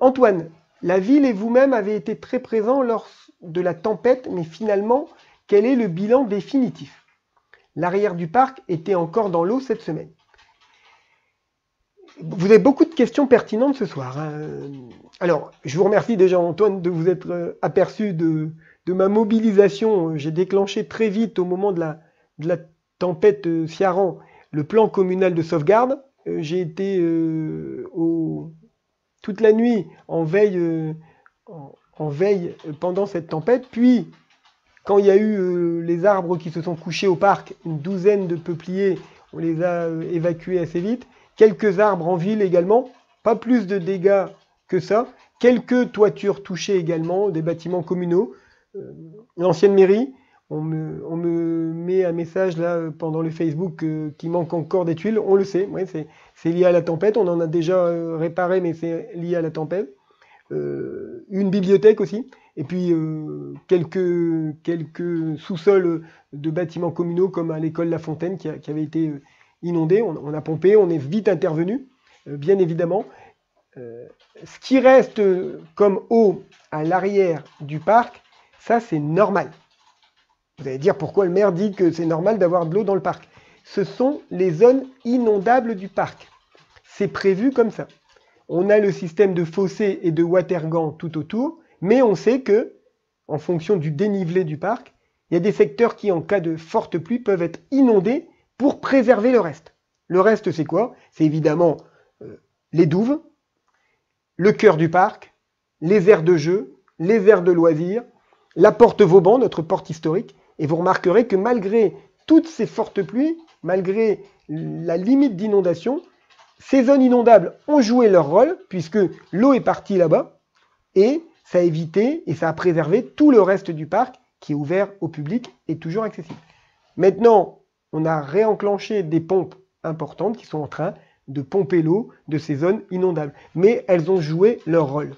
Antoine, la ville et vous-même avez été très présents lors de la tempête, mais finalement, quel est le bilan définitif? L'arrière du parc était encore dans l'eau cette semaine. Vous avez beaucoup de questions pertinentes ce soir, hein. Alors, je vous remercie déjà Antoine de vous être aperçu de ma mobilisation. J'ai déclenché très vite au moment de la tempête Ciaran le plan communal de sauvegarde. J'ai été toute la nuit en veille, en veille pendant cette tempête. Puis, quand il y a eu les arbres qui se sont couchés au parc, une douzaine de peupliers, on les a évacués assez vite. Quelques arbres en ville également, pas plus de dégâts que ça. Quelques toitures touchées également, des bâtiments communaux. L'ancienne mairie, on me met un message là pendant le Facebook qu'il manque encore des tuiles. On le sait, ouais, c'est lié à la tempête. On en a déjà réparé, mais c'est lié à la tempête. Une bibliothèque aussi. Et puis quelques sous-sols de bâtiments communaux comme à l'école La Fontaine qui avait été inondé. On a pompé, on est vite intervenu, bien évidemment. Ce qui reste comme eau à l'arrière du parc, ça c'est normal. Vous allez dire pourquoi le maire dit que c'est normal d'avoir de l'eau dans le parc. Ce sont les zones inondables du parc. C'est prévu comme ça. On a le système de fossés et de watergans tout autour, mais on sait que, en fonction du dénivelé du parc, il y a des secteurs qui, en cas de forte pluie, peuvent être inondés pour préserver le reste. Le reste, c'est quoi? C'est évidemment les douves, le cœur du parc, les aires de jeu, les aires de loisirs, la porte Vauban, notre porte historique. Et vous remarquerez que malgré toutes ces fortes pluies, malgré la limite d'inondation, ces zones inondables ont joué leur rôle, puisque l'eau est partie là-bas, et ça a évité et ça a préservé tout le reste du parc qui est ouvert au public et toujours accessible. Maintenant, on a réenclenché des pompes importantes qui sont en train de pomper l'eau de ces zones inondables. Mais elles ont joué leur rôle.